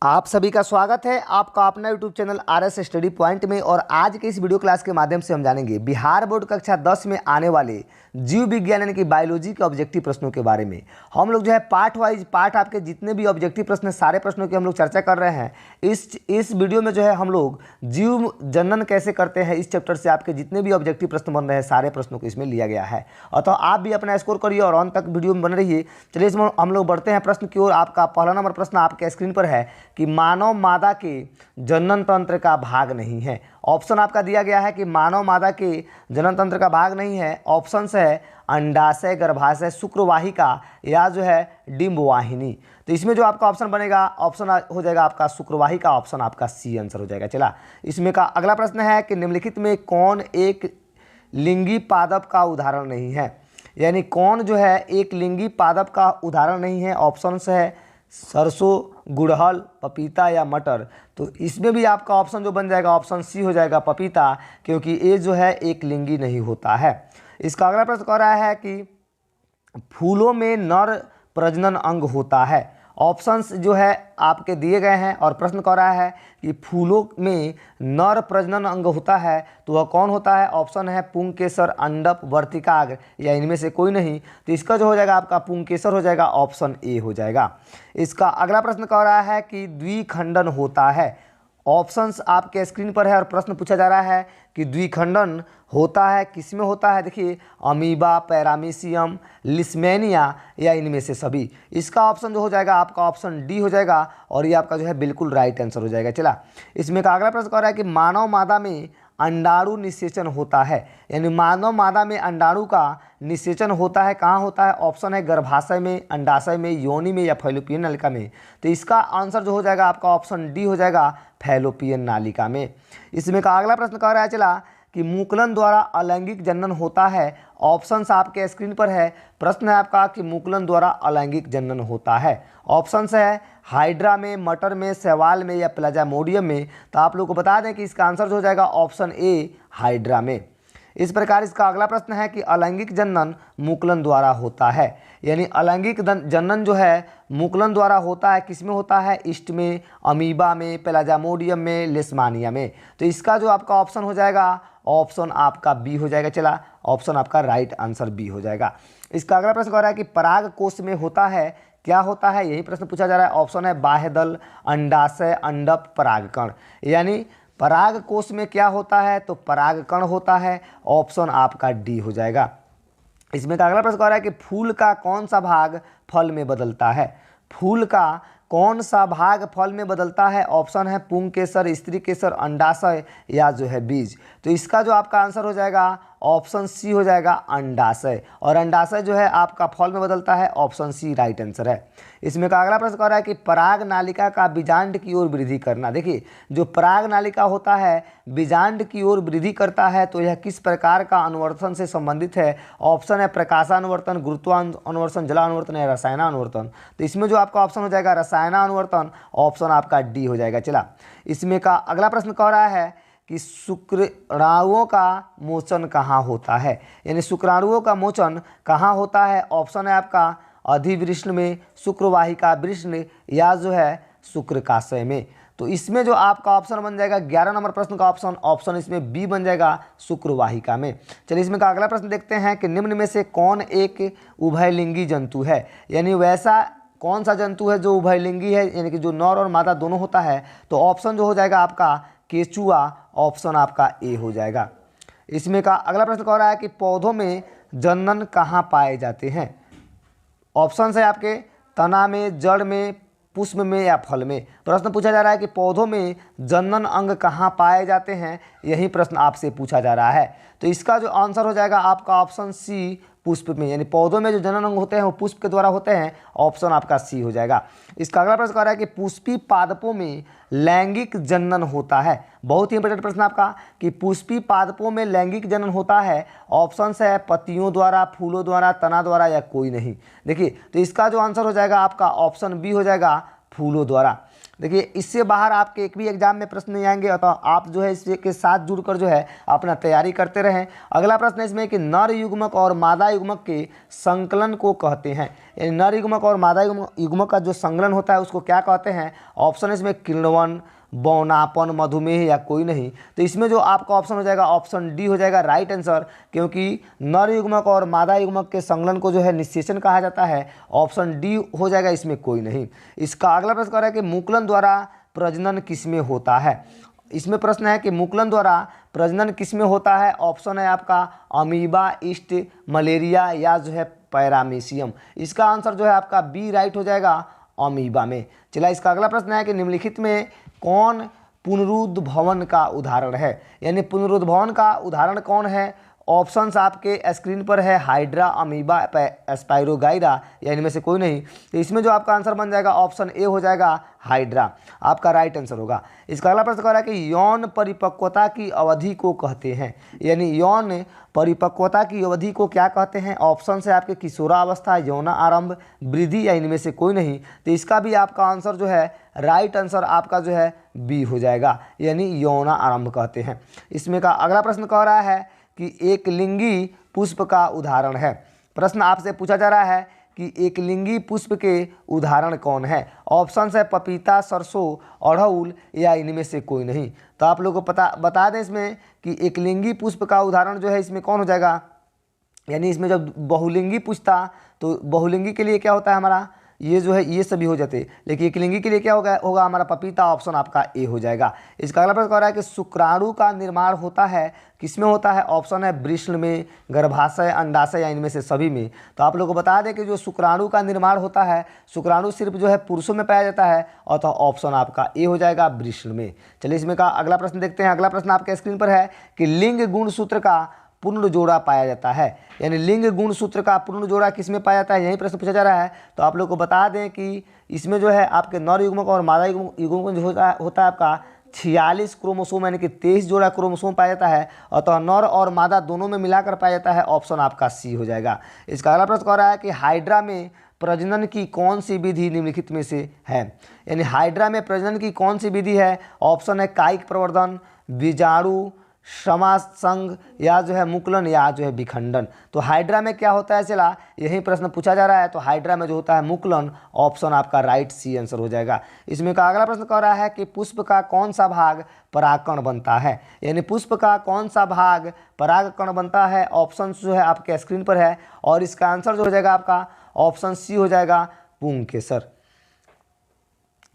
आप सभी का स्वागत है आपका अपना YouTube channel RS study point में। और आज के इस वीडियो क्लास के माध्यम से हम जानेंगे बिहार बोर्ड कक्षा 10 में आने वाले जीव विज्ञान यानी कि बायोलॉजी के ऑब्जेक्टिव प्रश्नों के बारे में। हम लोग जो है पार्ट वाइज पार्ट आपके जितने भी ऑब्जेक्टिव प्रश्न सारे प्रश्नों की हम लोग चर्चा कर रहे हैं। इस वीडियो में जो है हम लोग जीव जनन कैसे करते हैं इस चैप्टर से आपके जितने भी ऑब्जेक्टिव प्रश्न बन रहे हैं सारे प्रश्नों को इसमें लिया गया है। अतः आप भी अपना स्कोर करिए और अंत तक वीडियो में बन रहिए। चलिए इसमें हम लोग बढ़ते हैं प्रश्न की ओर। आपका पहला नंबर प्रश्न आपके स्क्रीन पर है कि मानव मादा के जनन तंत्र का भाग नहीं है। ऑप्शन आपका दिया गया है कि मानव मादा के जनन तंत्र का भाग नहीं है। ऑप्शन है अंडाशय, गर्भाशय, शुक्रवाहिका या जो है डिंबवाहिनी। तो इसमें जो आपका ऑप्शन बनेगा ऑप्शन हो जाएगा आपका शुक्रवाहिका। ऑप्शन आपका सी आंसर हो जाएगा। चला इसमें का अगला प्रश्न है कि निम्नलिखित में कौन एक लिंगी पादप का उदाहरण नहीं है। यानी कौन जो है एक लिंगी पादप का उदाहरण नहीं है। ऑप्शन है सरसों, गुड़हल, पपीता या मटर। तो इसमें भी आपका ऑप्शन जो बन जाएगा ऑप्शन सी हो जाएगा पपीता, क्योंकि ये जो है एक लिंगी नहीं होता है। इसका अगला प्रश्न कह रहा है कि फूलों में नर प्रजनन अंग होता है। ऑप्शंस जो है आपके दिए गए हैं और प्रश्न कह रहा है कि फूलों में नर प्रजनन अंग होता है तो वह कौन होता है। ऑप्शन है पुंकेसर, अंडप, वर्तिकाग्र या इनमें से कोई नहीं। तो इसका जो हो जाएगा आपका पुंकेसर हो जाएगा। ऑप्शन ए हो जाएगा। इसका अगला प्रश्न कह रहा है कि द्विखंडन होता है। ऑप्शंस आपके स्क्रीन पर है और प्रश्न पूछा जा रहा है कि द्विखंडन होता है किसमें होता है। देखिए अमीबा, पैरामीशियम, लिस्मेनिया या इनमें से सभी। इसका ऑप्शन जो हो जाएगा आपका ऑप्शन डी हो जाएगा और ये आपका जो है बिल्कुल राइट आंसर हो जाएगा। चला इसमें का अगला प्रश्न कह रहा है कि मानव मादा में अंडाणु निषेचन होता है। यानी मानव मादा में अंडाणु का निषेचन होता है कहाँ होता है। ऑप्शन है गर्भाशय में, अंडाशय में, योनि में या फैलोपियन नालिका में। तो इसका आंसर जो हो जाएगा आपका ऑप्शन डी हो जाएगा फैलोपियन नालिका में। इसमें का अगला प्रश्न कह रहा है चला कि मुकुलन द्वारा अलैंगिक जनन होता है। ऑप्शंस आपके स्क्रीन पर है। प्रश्न है आपका कि मुकुलन द्वारा अलैंगिक जनन होता है। ऑप्शंस है हाइड्रा में, मटर में, शैवाल में या प्लाज्मोडियम में। तो आप लोग को बता दें कि इसका आंसर जो हो जाएगा ऑप्शन ए हाइड्रा में। इस प्रकार इसका अगला प्रश्न है कि अलैंगिक जनन मुकुलन द्वारा होता है। यानी अलैंगिक जनन जो है मुकुलन द्वारा होता है किसमें होता है। ईस्ट में, अमीबा में, प्लाज्मोडियम में, लेशमानिया में। तो इसका जो आपका ऑप्शन हो जाएगा ऑप्शन आपका बी हो जाएगा। चला ऑप्शन आपका राइट आंसर बी हो जाएगा। इसका अगला प्रश्न कह रहा है कि पराग कोश में होता है क्या होता है। यही प्रश्न पूछा जा रहा है। ऑप्शन है बाह्यदल, अंडाशय, अंडप, परागकण। यानी पराग कोश में क्या होता है तो परागकण होता है। ऑप्शन आपका डी हो जाएगा। इसमें का अगला प्रश्न कह रहा है कि फूल का कौन सा भाग फल में बदलता है। फूल का कौन सा भाग फल में बदलता है। ऑप्शन है पुंकेसर, स्त्री केसर, अंडाशय या जो है बीज। तो इसका जो आपका आंसर हो जाएगा ऑप्शन सी हो जाएगा अंडाशय। और अंडाशय जो है आपका फल में बदलता है। ऑप्शन सी राइट आंसर है। इसमें का अगला प्रश्न कह रहा है कि पराग नालिका का बीजांड की ओर वृद्धि करना। देखिए जो पराग नालिका होता है बीजांड की ओर वृद्धि करता है तो यह किस प्रकार का अनुवर्तन से संबंधित है। ऑप्शन है प्रकाशानुवर्तन, गुरुत्वानुवर्तन, जलानुवर्तन या रसायनानुवर्तन। तो इसमें जो आपका ऑप्शन हो जाएगा रसायनानुवर्तन। ऑप्शन आपका डी हो जाएगा। चला इसमें का अगला प्रश्न कह रहा है कि शुक्राणुओं का मोचन कहाँ होता है। यानी शुक्राणुओं का मोचन कहाँ होता है। ऑप्शन है आपका अधिवृष्ण में, शुक्रवाहिका वृष्ण या जो है शुक्रकाशय में। तो इसमें जो आपका ऑप्शन बन जाएगा 11 नंबर प्रश्न का ऑप्शन इसमें बी बन जाएगा शुक्रवाहिका में। चलिए इसमें का अगला प्रश्न देखते हैं कि निम्न में से कौन एक उभयलिंगी जंतु है। यानी वैसा कौन सा जंतु है जो उभयलिंगी है यानी कि जो नर और मादा दोनों होता है। तो ऑप्शन जो हो जाएगा आपका केचुआ। ऑप्शन आपका ए हो जाएगा। इसमें का अगला प्रश्न कह रहा है कि पौधों में जनन कहाँ पाए जाते हैं। ऑप्शन है आपके तना में, जड़ में, पुष्प में या फल में। प्रश्न पूछा जा रहा है कि पौधों में जनन अंग कहाँ पाए जाते हैं। यही प्रश्न आपसे पूछा जा रहा है। तो इसका जो आंसर हो जाएगा आपका ऑप्शन सी पुष्प में। यानी पौधों में जो जनन अंग होते हैं वो पुष्प के द्वारा होते हैं। ऑप्शन आपका सी हो जाएगा। इसका अगला प्रश्न कह रहा है कि पुष्पी पादपों में लैंगिक जनन होता है। बहुत ही इंपॉर्टेंट प्रश्न आपका कि पुष्पी पादपों में लैंगिक जनन होता है। ऑप्शन है पत्तियों द्वारा, फूलों द्वारा, तना द्वारा या कोई नहीं। देखिए तो इसका जो आंसर हो जाएगा आपका ऑप्शन बी हो जाएगा फूलों द्वारा। देखिए इससे बाहर आपके एक भी एग्जाम में प्रश्न नहीं आएंगे, तो आप जो है इसके साथ जुड़कर जो है अपना तैयारी करते रहें। अगला प्रश्न है इसमें कि नर युग्मक और मादा युग्मक के संकलन को कहते हैं, यानी नर युग्मक और मादा युग्मक का जो संकलन होता है उसको क्या कहते हैं। ऑप्शन है इसमें किण्वन, बौनापन, मधुमेह या कोई नहीं। तो इसमें जो आपका ऑप्शन हो जाएगा ऑप्शन डी हो जाएगा राइट आंसर, क्योंकि नर युग्मक और मादा युग्मक के संकलन को जो है निषेचन कहा जाता है। ऑप्शन डी हो जाएगा, इसमें कोई नहीं। इसका अगला प्रश्न कह रहा है कि मुकुलन द्वारा प्रजनन किसमें होता है। इसमें प्रश्न है कि मुकुलन द्वारा प्रजनन किसमें होता है। ऑप्शन है आपका अमीबा, ईस्ट, मलेरिया या जो है पैरामीशियम। इसका आंसर जो है आपका बी राइट हो जाएगा, अमीबा में। चला इसका अगला प्रश्न है कि निम्नलिखित में कौन पुनरुद्भवन का उदाहरण है, यानी पुनरुद्भवन का उदाहरण कौन है। ऑप्शंस आपके स्क्रीन पर है, हाइड्रा, अमीबा, स्पाइरोगाइरा या इनमें से कोई नहीं। तो इसमें जो आपका आंसर बन जाएगा ऑप्शन ए हो जाएगा, हाइड्रा, आपका राइट आंसर होगा। इसका अगला प्रश्न कह रहा है कि यौन परिपक्वता की अवधि को कहते हैं, यानी यौन परिपक्वता की अवधि को क्या कहते हैं। ऑप्शन है आपके किशोरावस्था, यौन आरंभ, वृद्धि या इनमें से कोई नहीं। तो इसका भी आपका आंसर जो है राइट आंसर आपका जो है बी हो जाएगा, यानी यौन आरंभ कहते हैं। इसमें का अगला प्रश्न कह रहा है कि एक लिंगी पुष्प का उदाहरण है। प्रश्न आपसे पूछा जा रहा है कि एक लिंगी पुष्प के उदाहरण कौन है। ऑप्शन है पपीता, सरसों, अड़हुल या इनमें से कोई नहीं। तो आप लोगों को बता दें इसमें कि एक लिंगी पुष्प का उदाहरण जो है इसमें कौन हो जाएगा, यानी इसमें जब बहुलिंगी पूछता तो बहुलिंगी के लिए क्या होता है हमारा, ये जो है ये सभी हो जाते, लेकिन एकलिंगी के लिए क्या होगा हमारा पपीता। ऑप्शन आपका ए हो जाएगा। इसका अगला प्रश्न कह रहा है कि शुक्राणु का निर्माण होता है किसमें होता है। ऑप्शन है वृषण में, गर्भाशय, अंडाशय या इनमें से सभी में। तो आप लोगों को बता दें कि जो शुक्राणु का निर्माण होता है, शुक्राणु सिर्फ जो है पुरुषों में पाया जाता है, और तो ऑप्शन आपका ए हो जाएगा, वृषण में। चलिए इसमें का अगला प्रश्न देखते हैं। अगला प्रश्न आपके स्क्रीन पर है कि लिंग गुण सूत्र का पूर्ण जोड़ा पाया जाता है, यानी लिंग गुण सूत्र का पूर्ण जोड़ा किसमें पाया जाता है, यही प्रश्न पूछा जा रहा है। तो आप लोग को बता दें कि इसमें जो है आपके नर युग्मक और मादा युग्मक जो होता है आपका 46 क्रोमोसोम, यानी कि 23 जोड़ा क्रोमोसोम पाया जाता है, और तो नर और मादा दोनों में मिलाकर पाया जाता है। ऑप्शन आपका सी हो जाएगा। इसका अगला प्रश्न कह रहा है कि हाइड्रा में प्रजनन की कौन सी विधि निम्नलिखित में से है, यानी हाइड्रा में प्रजनन की कौन सी विधि है। ऑप्शन है कायिक प्रवर्धन, बीजाणु समासंग या जो है मुकुलन या जो है विखंडन। तो हाइड्रा में क्या होता है, चला यही प्रश्न पूछा जा रहा है। तो हाइड्रा में जो होता है मुकुलन, ऑप्शन आपका राइट सी आंसर हो जाएगा। इसमें का अगला प्रश्न कह रहा है कि पुष्प का कौन सा भाग परागकण बनता है, यानी पुष्प का कौन सा भाग परागकण बनता है। ऑप्शन जो है आपके स्क्रीन पर है, और इसका आंसर जो हो जाएगा आपका ऑप्शन सी हो जाएगा, पुंकेसर।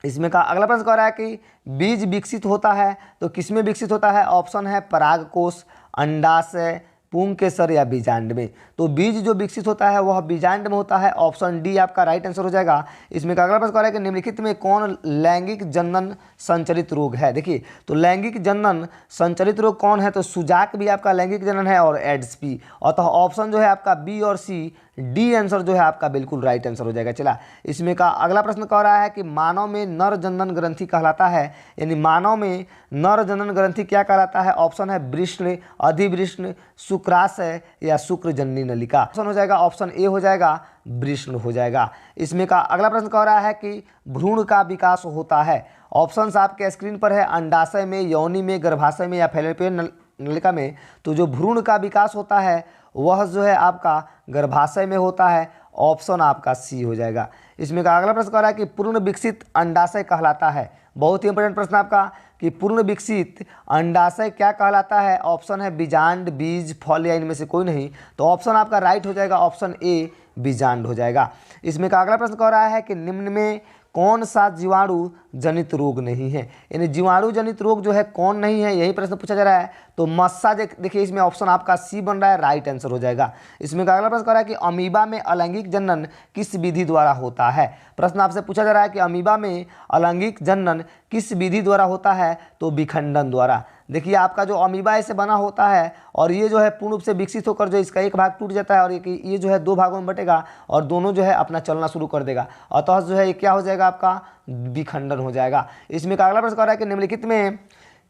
इसमें का अगला प्रश्न कह रहा है कि बीज विकसित होता है तो किसमें विकसित होता है। ऑप्शन है परागकोश, अंडाशय, पुंकेसर या बीजांड में। तो बीज जो विकसित होता है वह बीजांड में होता है। ऑप्शन डी आपका राइट आंसर हो जाएगा। इसमें का अगला प्रश्न कह रहा है कि निम्नलिखित में कौन लैंगिक जनन संचरित रोग है। देखिए तो लैंगिक जनन संचरित रोग कौन है, तो सुजाक भी आपका लैंगिक जनन है, और एड्स भी। और तो ऑप्शन जो है आपका बी और सी, डी आंसर जो है आपका बिल्कुल राइट आंसर हो जाएगा। चला इसमें का अगला प्रश्न कह रहा है कि मानव में नर जनन ग्रंथि कहलाता है, यानी मानव में नर जनन ग्रंथि क्या कहलाता है। ऑप्शन है वृषण, अधिवृषण, शुक्राशय या शुक्रजननी नलिका। ऑप्शन हो जाएगा ऑप्शन ए हो जाएगा, वृषण हो जाएगा। इसमें का अगला प्रश्न कह रहा है कि भ्रूण का विकास होता है। ऑप्शंस आपके स्क्रीन पर है, अंडाशय में, योनि में, गर्भाशय में या फैलोपियन नलिका में। तो जो भ्रूण का विकास होता है वह जो है आपका गर्भाशय में होता है। ऑप्शन आपका सी हो जाएगा। इसमें का अगला प्रश्न कह रहा है कि पूर्ण विकसित अंडाशय कहलाता है। बहुत ही इंपॉर्टेंट प्रश्न आपका कि पूर्ण विकसित अंडाशय क्या कहलाता है। ऑप्शन है बीजांड, बीज, फल या इनमें से कोई नहीं। तो ऑप्शन आपका राइट हो जाएगा, ऑप्शन ए बीजांड हो जाएगा। इसमें का अगला प्रश्न कह रहा है कि निम्न में कौन सा जीवाणु जनित रोग नहीं है, यानी जीवाणु जनित रोग जो है कौन नहीं है, यही प्रश्न पूछा जा रहा है। तो मस्सा देखिए इसमें ऑप्शन आपका सी बन रहा है, राइट आंसर हो जाएगा। इसमें का अगला प्रश्न कह रहा है कि अमीबा में अलैंगिक जनन किस विधि द्वारा होता है। प्रश्न आपसे पूछा जा रहा है कि अमीबा में अलैंगिक जनन किस विधि द्वारा होता है, तो विखंडन द्वारा। देखिए आपका जो अमीबा ऐसे बना होता है, और ये जो है पूर्ण रूप से विकसित होकर जो इसका एक भाग टूट जाता है, और ये जो है दो भागों में बटेगा, और दोनों जो है अपना चलना शुरू कर देगा, अतः जो है ये क्या हो जाएगा आपका विखंडन हो जाएगा। इसमें का अगला प्रश्न कह रहा है कि निम्नलिखित में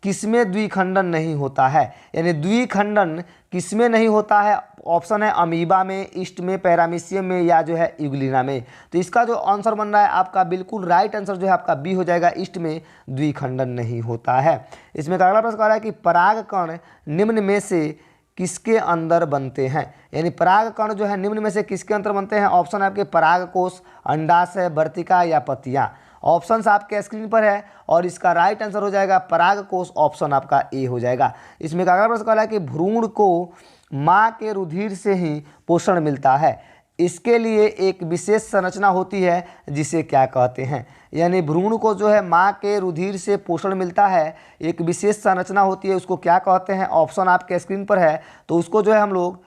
किसमें द्विखंडन नहीं होता है, यानी द्विखंडन किसमें नहीं होता है। ऑप्शन है अमीबा में, ईस्ट में, पैरामीशियम में या जो है यूग्लिना में। तो इसका जो आंसर बन रहा है आपका बिल्कुल राइट आंसर जो है आपका बी हो जाएगा, ईस्ट में द्विखंडन नहीं होता है। इसमें का अगला प्रश्न कह रहा है कि परागकण निम्न में से किसके अंदर बनते हैं, यानी परागकण जो है निम्न में से किसके अंदर बनते हैं। ऑप्शन है आपके परागकोश, अंडाशय, वर्तिका या पत्तियां। ऑप्शंस आपके स्क्रीन पर है और इसका राइट आंसर हो जाएगा परागकोश, ऑप्शन आपका ए हो जाएगा। इसमें अगला प्रश्न कह रहा है कि भ्रूण को माँ के रुधिर से ही पोषण मिलता है, इसके लिए एक विशेष संरचना होती है जिसे क्या कहते हैं। यानी भ्रूण को जो है माँ के रुधिर से पोषण मिलता है, एक विशेष संरचना होती है, उसको क्या कहते हैं। ऑप्शन आपके स्क्रीन पर है, तो उसको जो है हम लोग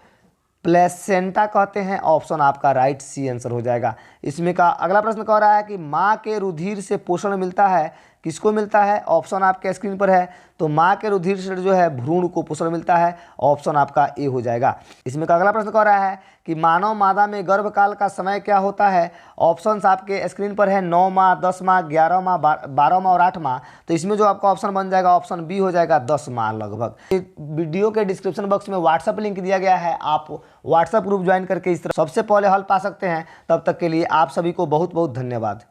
प्लेसेंटा कहते हैं, ऑप्शन आपका राइट सी आंसर हो जाएगा। इसमें का अगला प्रश्न कह रहा है कि माँ के रुधिर से पोषण मिलता है, किसको मिलता है। ऑप्शन आपके स्क्रीन पर है, तो माँ के रुधिर से जो है भ्रूण को पोषण मिलता है, ऑप्शन आपका ए हो जाएगा। इसमें का अगला प्रश्न कह रहा है कि मानव मादा में गर्भकाल का समय क्या होता है। ऑप्शंस आपके स्क्रीन पर है 9 माह, 10 माह, 11 माह, 12 माह और 8 माह। तो इसमें जो आपका ऑप्शन बन जाएगा ऑप्शन बी हो जाएगा, 10 माह लगभग। वीडियो के डिस्क्रिप्शन बॉक्स में व्हाट्सअप लिंक दिया गया है, आप व्हाट्सअप ग्रुप ज्वाइन करके इस तरह सबसे पहले हल पा सकते हैं। तब तक के लिए आप सभी को बहुत बहुत धन्यवाद।